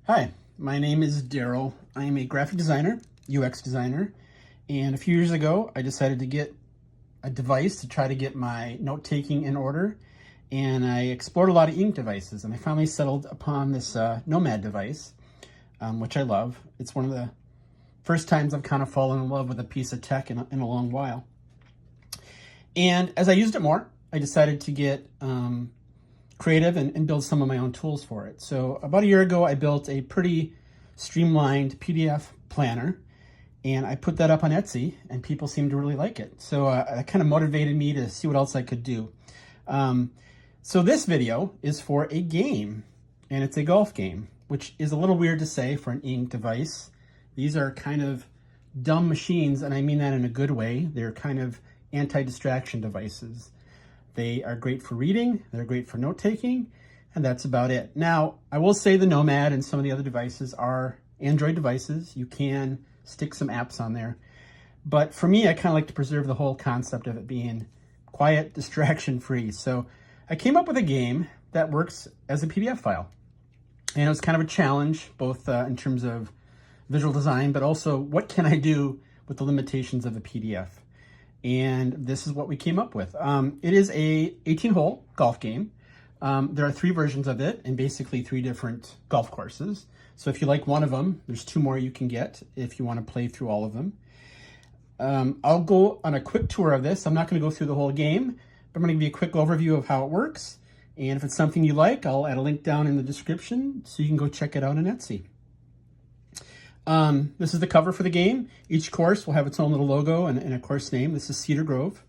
Hi, my name is Daryl. I am a graphic designer, UX designer, and a few years ago I decided to get a device to try to get my note-taking in order, and I explored a lot of ink devices, and I finally settled upon this Nomad device, which I love. It's one of the first times I've kind of fallen in love with a piece of tech in a long while. And as I used it more, I decided to get creative and build some of my own tools for it. So about a year ago, I built a pretty streamlined PDF planner, and I put that up on Etsy, and people seemed to really like it. So that kind of motivated me to see what else I could do. So this video is for a game, and it's a golf game, which is a little weird to say for an ink device. These are kind of dumb machines, and I mean that in a good way. They're kind of anti-distraction devices. They are great for reading, they're great for note-taking, and that's about it. Now, I will say the Nomad and some of the other devices are Android devices. You can stick some apps on there. But for me, I kind of like to preserve the whole concept of it being quiet, distraction-free. So I came up with a game that works as a PDF file. And it was kind of a challenge, both in terms of visual design, but also what can I do with the limitations of a PDF? And this is what we came up with. It is a 18-hole golf game. There are 3 versions of it and basically 3 different golf courses. So if you like one of them, there's 2 more you can get if you want to play through all of them. I'll go on a quick tour of this. I'm not going to go through the whole game, but I'm going to give you a quick overview of how it works. And if it's something you like, I'll add a link down in the description so you can go check it out on Etsy. This is the cover for the game. Each course will have its own little logo and a course name. This is Cedar Grove.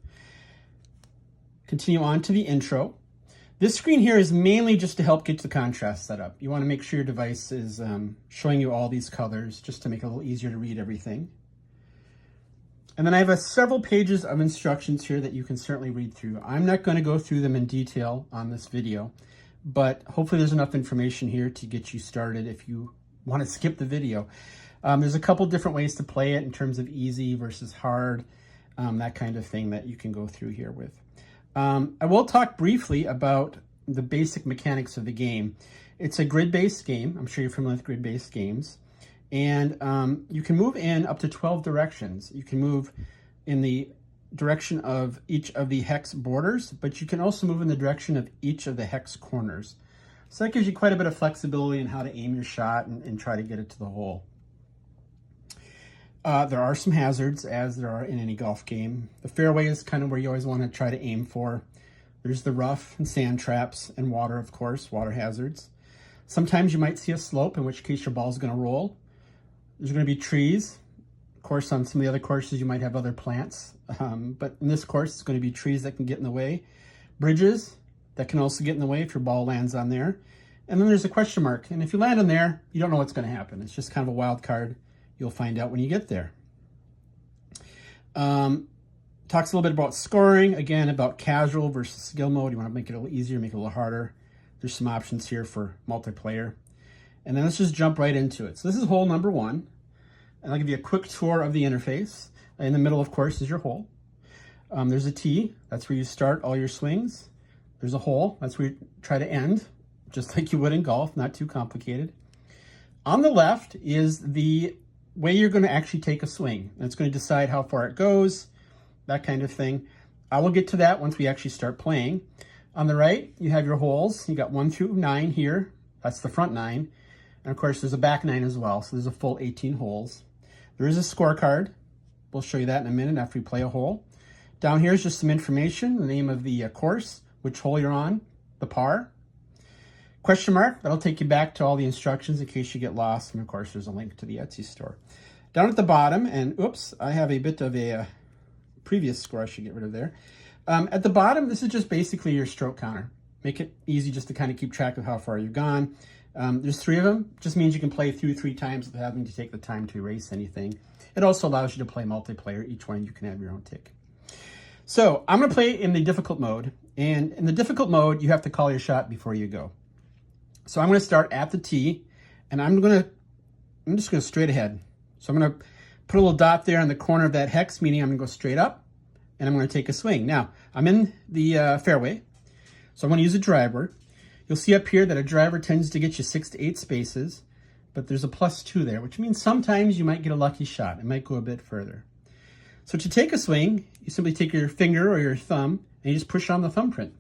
Continue on to the intro. This screen here is mainly just to help get the contrast set up. You want to make sure your device is showing you all these colors just to make it a little easier to read everything. And then I have several pages of instructions here that you can certainly read through. I'm not going to go through them in detail on this video, but hopefully there's enough information here to get you started if you want to skip the video. There's a couple different ways to play it in terms of easy versus hard, that kind of thing that you can go through here with. I will talk briefly about the basic mechanics of the game. It's a grid-based game. I'm sure you're familiar with grid-based games. And you can move in up to 12 directions. You can move in the direction of each of the hex borders, but you can also move in the direction of each of the hex corners. So that gives you quite a bit of flexibility in how to aim your shot and try to get it to the hole. There are some hazards, as there are in any golf game. The fairway is kind of where you always want to try to aim for. There's the rough and sand traps and water, of course, water hazards. Sometimes you might see a slope, in which case your ball is going to roll. There's going to be trees. Of course, on some of the other courses, you might have other plants. But in this course, it's going to be trees that can get in the way. Bridges that can also get in the way if your ball lands on there. And then there's a question mark. And if you land on there, you don't know what's going to happen. It's just kind of a wild card. You'll find out when you get there. Talks a little bit about scoring, again, about casual versus skill mode. You want to make it a little easier, make it a little harder. There's some options here for multiplayer. And then let's just jump right into it. So this is hole number 1. And I'll give you a quick tour of the interface. In the middle, of course, is your hole. There's a tee. That's where you start all your swings. There's a hole. That's where you try to end, just like you would in golf, not too complicated. On the left is the way you're going to actually take a swing. That's going to decide how far it goes, that kind of thing. I will get to that once we actually start playing. On the right, you have your holes. You got 1 through 9 here. That's the front 9. And of course, there's a back 9 as well. So there's a full 18 holes. There is a scorecard. We'll show you that in a minute after we play a hole. Down here is just some information, the name of the course, which hole you're on, the par. Question mark, that'll take you back to all the instructions in case you get lost. And of course, there's a link to the Etsy store. Down at the bottom, and oops, I have a bit of a previous score I should get rid of there. At the bottom, this is just basically your stroke counter. Make it easy just to kind of keep track of how far you've gone. There's 3 of them. Just means you can play through 3 times without having to take the time to erase anything. It also allows you to play multiplayer. Each one you can have your own tick. So I'm going to play in the difficult mode. And in the difficult mode, you have to call your shot before you go. So I'm going to start at the tee, and I'm just going to straight ahead. So I'm going to put a little dot there in the corner of that hex, meaning I'm going to go straight up, and I'm going to take a swing. Now, I'm in the fairway, so I'm going to use a driver. You'll see up here that a driver tends to get you 6 to 8 spaces, but there's a +2 there, which means sometimes you might get a lucky shot. It might go a bit further. So to take a swing, you simply take your finger or your thumb and you just push on the thumbprint.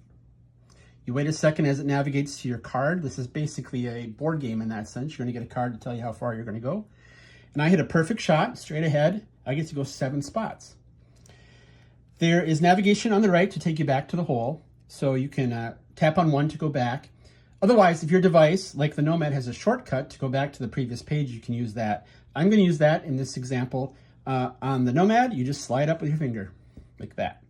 You wait a second as it navigates to your card. This is basically a board game in that sense. You're going to get a card to tell you how far you're going to go. And I hit a perfect shot straight ahead. I get to go 7 spots. There is navigation on the right to take you back to the hole. So you can tap on 1 to go back. Otherwise, if your device, like the Nomad, has a shortcut to go back to the previous page, you can use that. I'm going to use that in this example. On the Nomad, you just slide up with your finger, like that.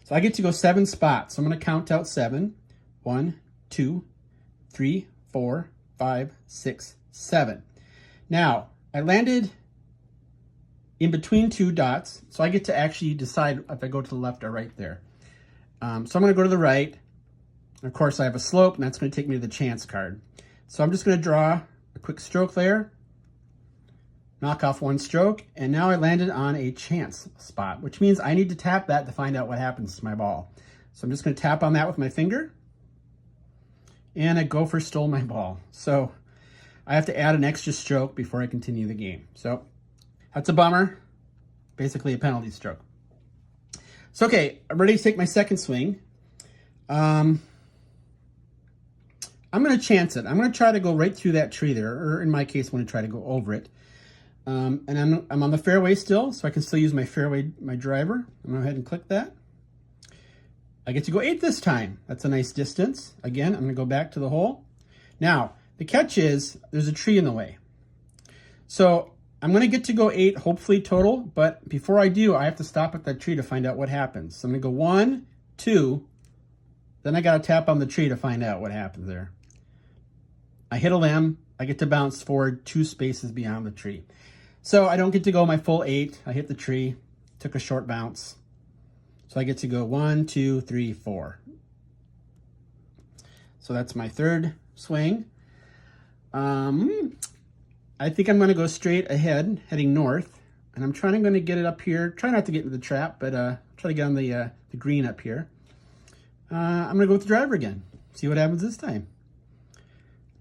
So I get to go 7 spots. So I'm going to count out 7. 1, 2, 3, 4, 5, 6, 7. Now, I landed in between 2 dots, so I get to actually decide if I go to the left or right there. So I'm going to go to the right. Of course, I have a slope, and that's going to take me to the chance card. So I'm just going to draw a quick stroke there, knock off 1 stroke, and now I landed on a chance spot, which means I need to tap that to find out what happens to my ball. So I'm just going to tap on that with my finger, and a gopher stole my ball. So I have to add an extra stroke before I continue the game. So that's a bummer, basically a penalty stroke. So okay, I'm ready to take my second swing. I'm going to chance it. I'm going to try to go right through that tree there, or in my case, I'm going to try to go over it. And I'm on the fairway still, so I can still use my fairway, my driver. I'm going to go ahead and click that. I get to go 8 this time. That's a nice distance. Again, I'm going to go back to the hole. Now, the catch is there's a tree in the way. So I'm going to get to go 8, hopefully total, but before I do, I have to stop at that tree to find out what happens. So I'm going to go 1, 2, then I got to tap on the tree to find out what happens there. I hit a limb. I get to bounce forward 2 spaces beyond the tree. So I don't get to go my full 8. I hit the tree, took a short bounce. So I get to go 1, 2, 3, 4. So that's my third swing. I think I'm going to go straight ahead, heading north. And I'm going to get it up here. Try not to get into the trap, but try to get on the green up here. I'm going to go with the driver again. See what happens this time.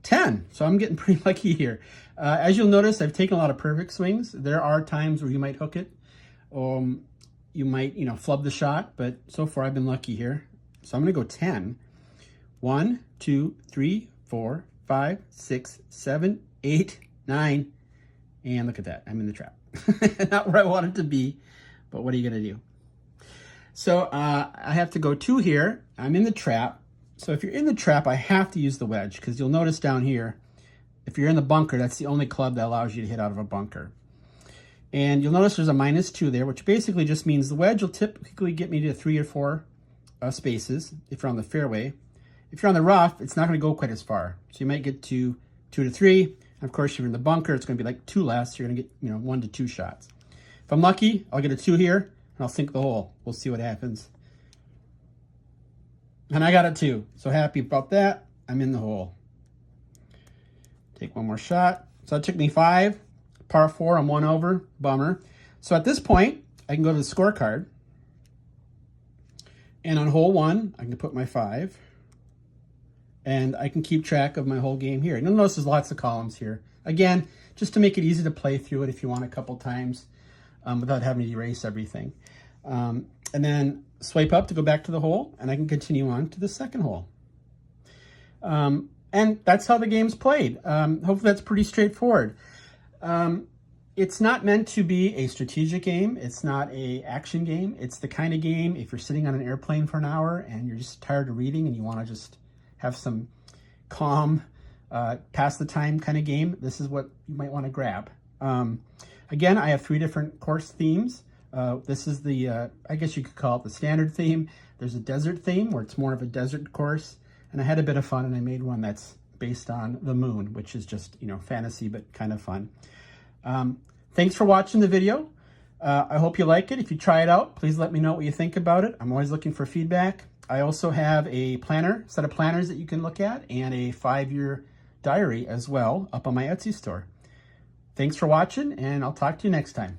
10. So I'm getting pretty lucky here. As you'll notice, I've taken a lot of perfect swings. There are times where you might hook it. You might, flub the shot, but so far I've been lucky here. So I'm going to go 10. 1, 2, 3, 4, 5, 6, 7, 8, 9. And look at that. I'm in the trap. Not where I wanted to be, but what are you going to do? So I have to go 2 here. I'm in the trap. So if you're in the trap, I have to use the wedge because you'll notice down here, if you're in the bunker, that's the only club that allows you to hit out of a bunker. And you'll notice there's a -2 there, which basically just means the wedge will typically get me to 3 or 4 spaces if you're on the fairway. If you're on the rough, it's not going to go quite as far. So you might get to 2 to 3. And of course, if you're in the bunker, it's going to be like 2 less. You're going to get 1 to 2 shots. If I'm lucky, I'll get a 2 here, and I'll sink the hole. We'll see what happens. And I got a 2. So happy about that. I'm in the hole. Take 1 more shot. So that took me 5. Par 4, I'm 1 over. Bummer. So at this point, I can go to the scorecard. And on hole 1, I can put my 5. And I can keep track of my whole game here. You'll notice there's lots of columns here. Again, just to make it easy to play through it if you want a couple times without having to erase everything. And then swipe up to go back to the hole, and I can continue on to the second hole. And that's how the game's played. Hopefully that's pretty straightforward. It's not meant to be a strategic game. It's not an action game. It's the kind of game, if you're sitting on an airplane for an hour and you're just tired of reading and you want to just have some calm, pass the time kind of game, this is what you might want to grab. Again, I have 3 different course themes. This is the, I guess you could call it the standard theme. There's a desert theme where it's more of a desert course. And I had a bit of fun and I made one that's based on the moon, which is just, fantasy, but kind of fun. Thanks for watching the video. I hope you like it. If you try it out, please let me know what you think about it. I'm always looking for feedback. I also have a set of planners that you can look at and a 5-year diary as well up on my Etsy store. Thanks for watching, and I'll talk to you next time.